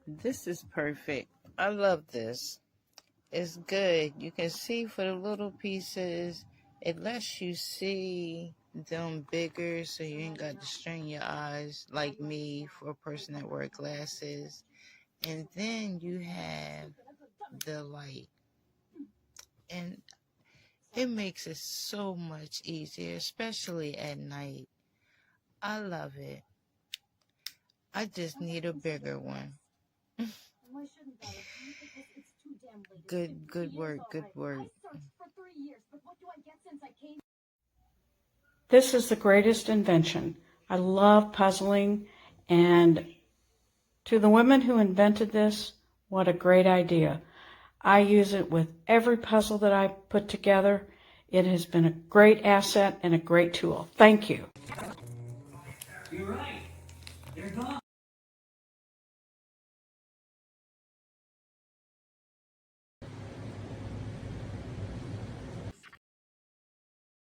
This is perfect. I love this. It's good. You can see for the little pieces. It lets you see them bigger so you ain't got to strain your eyes like me for a person that wear glasses. And then you have the light. And it makes it so much easier, especially at night. I love it. I just need a bigger one. Good work, good work. This is the greatest invention. I love puzzling, and to the women who invented this, what a great idea. I use it with every puzzle that I put together. It has been a great asset and a great tool. Thank you. You're right.